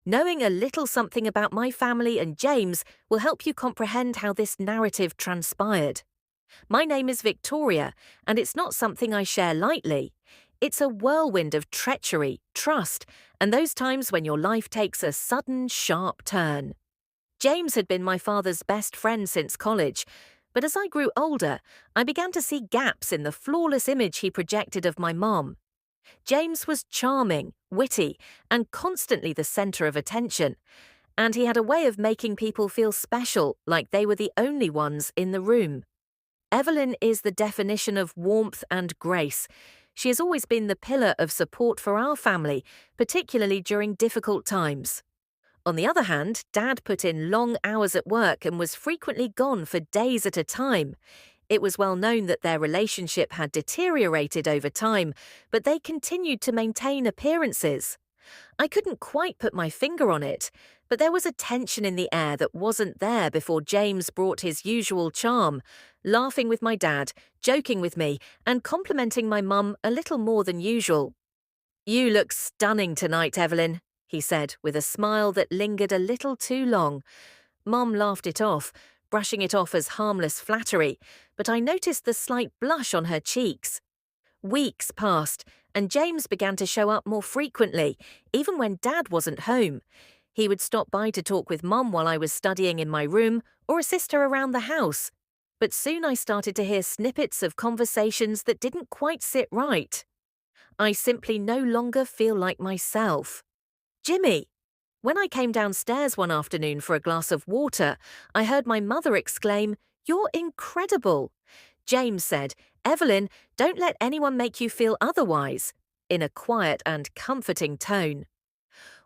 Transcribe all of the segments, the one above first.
Knowing a little something about my family and James will help you comprehend how this narrative transpired. My name is Victoria, and it's not something I share lightly. It's a whirlwind of treachery, trust, and those times when your life takes a sudden, sharp turn. James had been my father's best friend since college, but as I grew older, I began to see gaps in the flawless image he projected of my mom. James was charming, witty, and constantly the center of attention, and he had a way of making people feel special, like they were the only ones in the room. Evelyn is the definition of warmth and grace. She has always been the pillar of support for our family, particularly during difficult times. On the other hand, Dad put in long hours at work and was frequently gone for days at a time. It was well known that their relationship had deteriorated over time, but they continued to maintain appearances. I couldn't quite put my finger on it, but there was a tension in the air that wasn't there before James brought his usual charm, laughing with my dad, joking with me, and complimenting my mum a little more than usual. "You look stunning tonight, Evelyn," he said, with a smile that lingered a little too long. Mum laughed it off, brushing it off as harmless flattery, but I noticed the slight blush on her cheeks. Weeks passed, and James began to show up more frequently, even when Dad wasn't home. He would stop by to talk with Mum while I was studying in my room or assist her around the house. But soon I started to hear snippets of conversations that didn't quite sit right. I simply no longer feel like myself. "Jimmy!" When I came downstairs one afternoon for a glass of water, I heard my mother exclaim, "You're incredible." James said, "Evelyn, don't let anyone make you feel otherwise," in a quiet and comforting tone.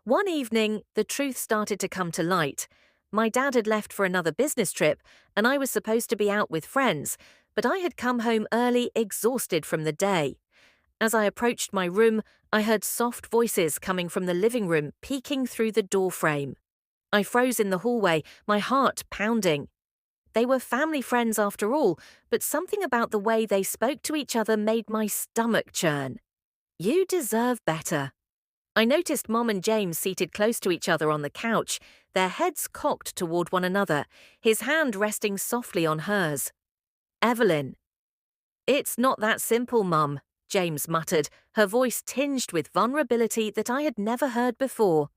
One evening, the truth started to come to light. My dad had left for another business trip, and I was supposed to be out with friends, but I had come home early, exhausted from the day. As I approached my room, I heard soft voices coming from the living room, peeking through the doorframe. I froze in the hallway, my heart pounding. They were family friends after all, but something about the way they spoke to each other made my stomach churn. "You deserve better." I noticed Mom and James seated close to each other on the couch, their heads cocked toward one another, his hand resting softly on hers. "Evelyn." "It's not that simple, Mum," James muttered, her voice tinged with vulnerability that I had never heard before.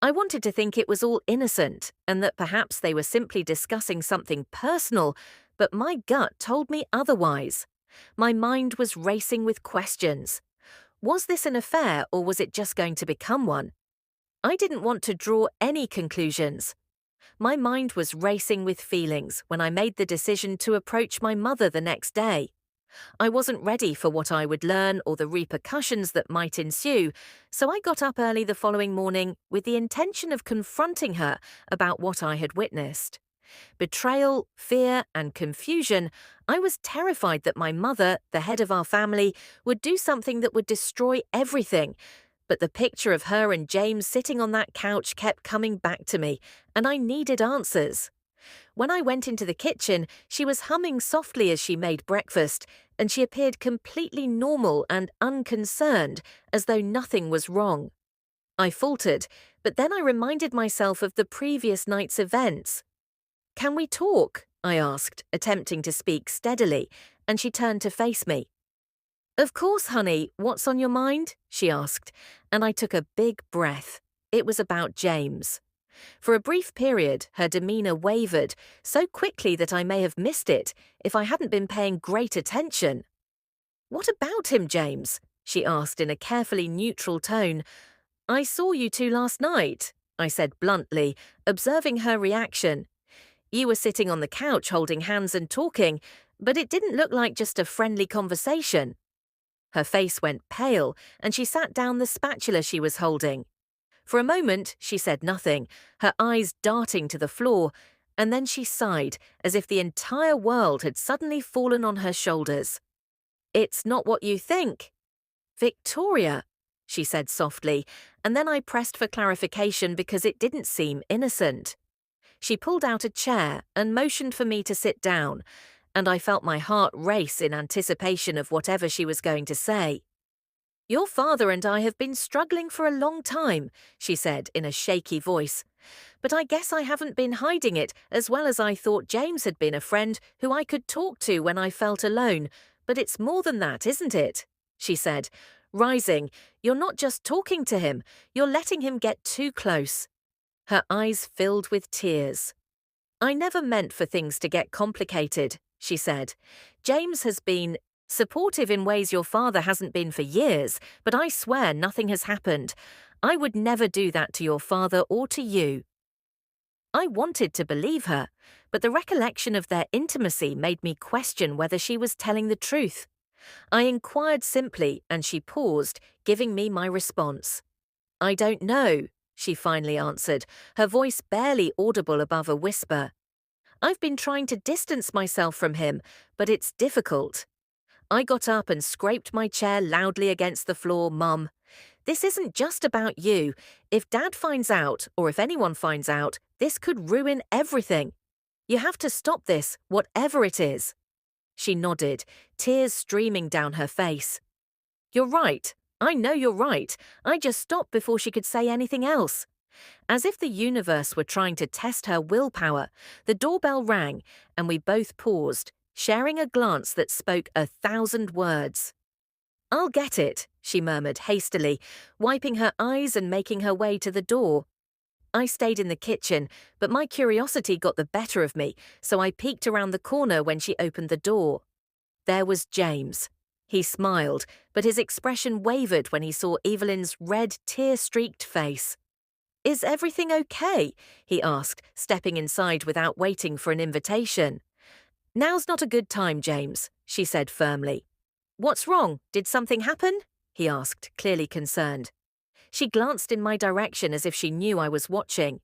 I wanted to think it was all innocent, and that perhaps they were simply discussing something personal, but my gut told me otherwise. My mind was racing with questions. Was this an affair, or was it just going to become one? I didn't want to draw any conclusions. My mind was racing with feelings when I made the decision to approach my mother the next day. I wasn't ready for what I would learn or the repercussions that might ensue, so I got up early the following morning with the intention of confronting her about what I had witnessed. Betrayal, fear, and confusion, I was terrified that my mother, the head of our family, would do something that would destroy everything. But the picture of her and James sitting on that couch kept coming back to me, and I needed answers. When I went into the kitchen, she was humming softly as she made breakfast, and she appeared completely normal and unconcerned, as though nothing was wrong. I faltered, but then I reminded myself of the previous night's events. "Can we talk?" I asked, attempting to speak steadily, and she turned to face me. "Of course, honey, what's on your mind?" she asked, and I took a big breath. It was about James. For a brief period, her demeanor wavered, so quickly that I may have missed it if I hadn't been paying great attention. "What about him, James?" she asked in a carefully neutral tone. "I saw you two last night," I said bluntly, observing her reaction. "You were sitting on the couch holding hands and talking, but it didn't look like just a friendly conversation." Her face went pale, and she sat down the spatula she was holding. For a moment, she said nothing, her eyes darting to the floor, and then she sighed, as if the entire world had suddenly fallen on her shoulders. "It's not what you think." "Victoria," she said softly, and then I pressed for clarification because it didn't seem innocent. She pulled out a chair and motioned for me to sit down, and I felt my heart race in anticipation of whatever she was going to say. Your father and I have been struggling for a long time, she said in a shaky voice. But I guess I haven't been hiding it as well as I thought James had been a friend who I could talk to when I felt alone. But it's more than that, isn't it? She said, rising. You're not just talking to him, you're letting him get too close. Her eyes filled with tears. I never meant for things to get complicated, she said. James has been supportive in ways your father hasn't been for years, but I swear nothing has happened. I would never do that to your father or to you. I wanted to believe her, but the recollection of their intimacy made me question whether she was telling the truth. I inquired simply, and she paused, giving me my response. I don't know, she finally answered, her voice barely audible above a whisper. I've been trying to distance myself from him, but it's difficult. I got up and scraped my chair loudly against the floor. Mum, this isn't just about you. If Dad finds out, or if anyone finds out, this could ruin everything. You have to stop this, whatever it is. She nodded, tears streaming down her face. You're right. I know you're right. I just stopped before she could say anything else. As if the universe were trying to test her willpower, the doorbell rang, and we both paused, sharing a glance that spoke 1,000 words. I'll get it, she murmured hastily, wiping her eyes and making her way to the door. I stayed in the kitchen, but my curiosity got the better of me, so I peeked around the corner when she opened the door. There was James. He smiled, but his expression wavered when he saw Evelyn's red, tear-streaked face. Is everything okay? He asked, stepping inside without waiting for an invitation. Now's not a good time, James, she said firmly. What's wrong? Did something happen? He asked, clearly concerned. She glanced in my direction as if she knew I was watching.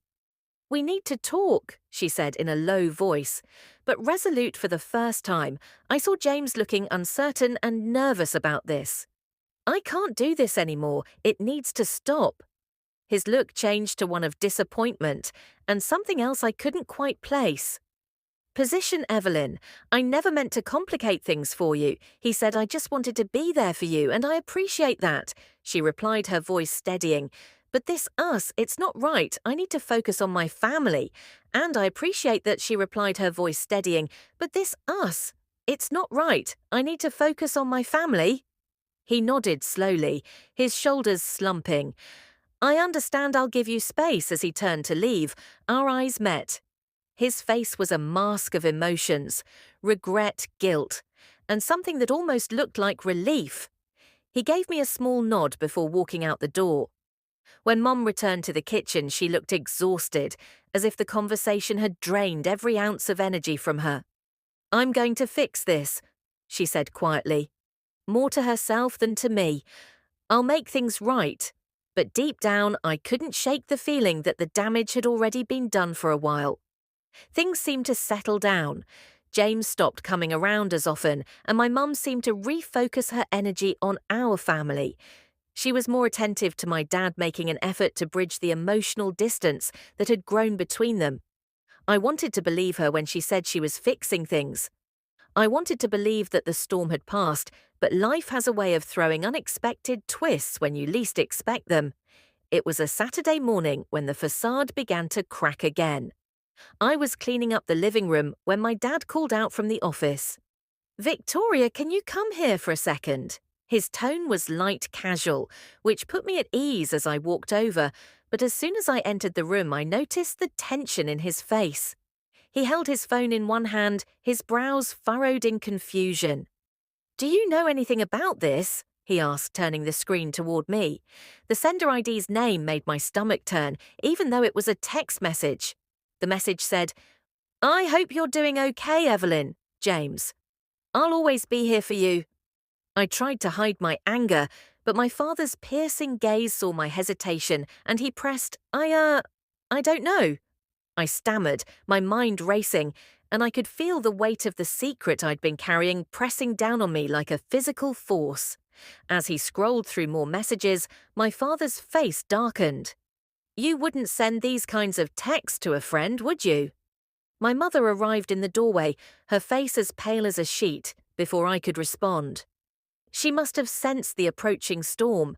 We need to talk, she said in a low voice, but resolute for the first time, I saw James looking uncertain and nervous about this. I can't do this anymore. It needs to stop. His look changed to one of disappointment and something else I couldn't quite place. Position, Evelyn. I never meant to complicate things for you. He said I just wanted to be there for you, and I appreciate that, she replied, her voice steadying. But this us, it's not right. I need to focus on my family. And I appreciate that, she replied, her voice steadying. But this us, it's not right. I need to focus on my family. He nodded slowly, his shoulders slumping. I understand. I'll give you space. As he turned to leave, our eyes met. His face was a mask of emotions, regret, guilt, and something that almost looked like relief. He gave me a small nod before walking out the door. When Mum returned to the kitchen, she looked exhausted, as if the conversation had drained every ounce of energy from her. I'm going to fix this, she said quietly, more to herself than to me. I'll make things right. But deep down, I couldn't shake the feeling that the damage had already been done for a while. Things seemed to settle down. James stopped coming around as often, and my mum seemed to refocus her energy on our family. She was more attentive to my dad, making an effort to bridge the emotional distance that had grown between them. I wanted to believe her when she said she was fixing things. I wanted to believe that the storm had passed, but life has a way of throwing unexpected twists when you least expect them. It was a Saturday morning when the facade began to crack again. I was cleaning up the living room when my dad called out from the office. Victoria, can you come here for a second? His tone was light casual, which put me at ease as I walked over, but as soon as I entered the room I noticed the tension in his face. He held his phone in one hand, his brows furrowed in confusion. Do you know anything about this? He asked, turning the screen toward me. The sender ID's name made my stomach turn, even though it was a text message. The message said, I hope you're doing okay, Evelyn. James. I'll always be here for you. I tried to hide my anger, but my father's piercing gaze saw my hesitation, and he pressed, I don't know. I stammered, my mind racing, and I could feel the weight of the secret I'd been carrying pressing down on me like a physical force. As he scrolled through more messages, my father's face darkened. You wouldn't send these kinds of texts to a friend, would you? My mother arrived in the doorway, her face as pale as a sheet, before I could respond. She must have sensed the approaching storm.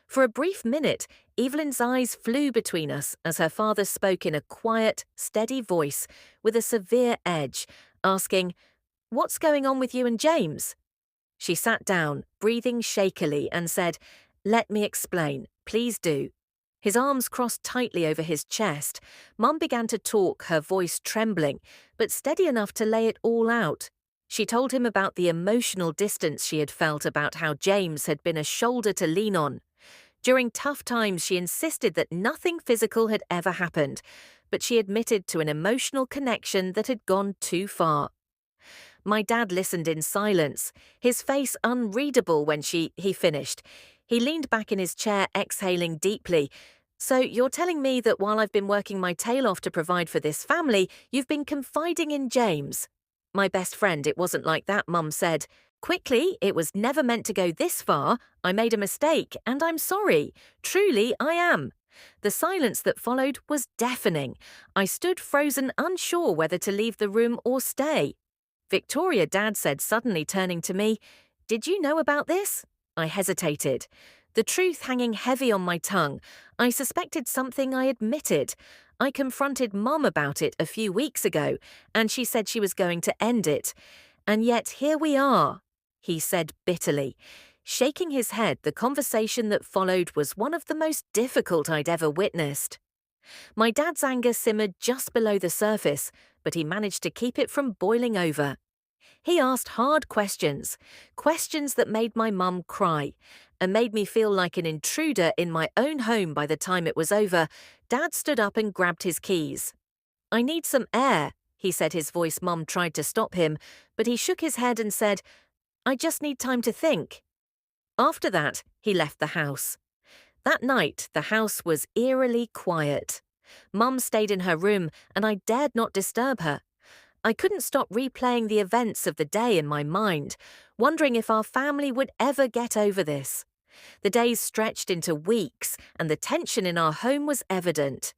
For a brief minute, Evelyn's eyes flew between us as her father spoke in a quiet, steady voice with a severe edge, asking, "What's going on with you and James?" She sat down, breathing shakily, and said, "Let me explain, please do." His arms crossed tightly over his chest. Mum began to talk, her voice trembling, but steady enough to lay it all out. She told him about the emotional distance she had felt, about how James had been a shoulder to lean on. During tough times, she insisted that nothing physical had ever happened, but she admitted to an emotional connection that had gone too far. My dad listened in silence, his face unreadable when he finished. He leaned back in his chair, exhaling deeply. "So you're telling me that while I've been working my tail off to provide for this family, you've been confiding in James?" "My best friend, it wasn't like that," Mum said. "Quickly, it was never meant to go this far. I made a mistake, and I'm sorry. Truly, I am." The silence that followed was deafening. I stood frozen, unsure whether to leave the room or stay. "Victoria," Dad said, suddenly turning to me, "did you know about this?" I hesitated, the truth hanging heavy on my tongue. I suspected something, I admitted. I confronted Mum about it a few weeks ago, and she said she was going to end it. And yet here we are, he said bitterly. Shaking his head, the conversation that followed was one of the most difficult I'd ever witnessed. My dad's anger simmered just below the surface, but he managed to keep it from boiling over. He asked hard questions, questions that made my mum cry, and made me feel like an intruder in my own home. By the time it was over, Dad stood up and grabbed his keys. "I need some air," he said. His voice, Mum tried to stop him, but he shook his head and said, "I just need time to think." After that, he left the house. That night, the house was eerily quiet. Mum stayed in her room, and I dared not disturb her. I couldn't stop replaying the events of the day in my mind, wondering if our family would ever get over this. The days stretched into weeks, and the tension in our home was evident.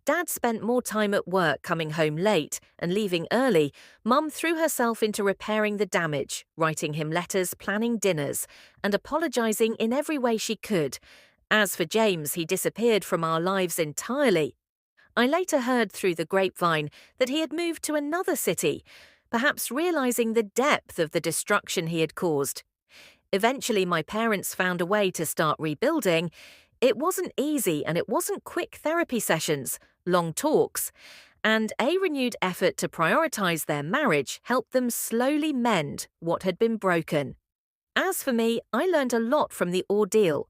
Dad spent more time at work, coming home late and leaving early. Mum threw herself into repairing the damage, writing him letters, planning dinners, and apologising in every way she could. As for James, he disappeared from our lives entirely. I later heard through the grapevine that he had moved to another city, perhaps realising the depth of the destruction he had caused. Eventually, my parents found a way to start rebuilding. It wasn't easy, and it wasn't quick therapy sessions, long talks, and a renewed effort to prioritise their marriage helped them slowly mend what had been broken. As for me, I learned a lot from the ordeal.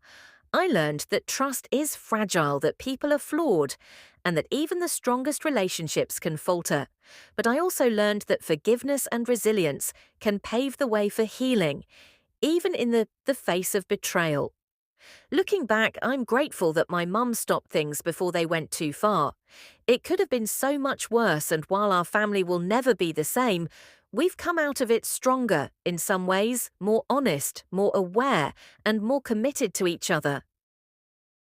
I learned that trust is fragile, that people are flawed, and that even the strongest relationships can falter. But I also learned that forgiveness and resilience can pave the way for healing, even in the face of betrayal. Looking back, I'm grateful that my mum stopped things before they went too far. It could have been so much worse, and while our family will never be the same, we've come out of it stronger, in some ways, more honest, more aware, and more committed to each other.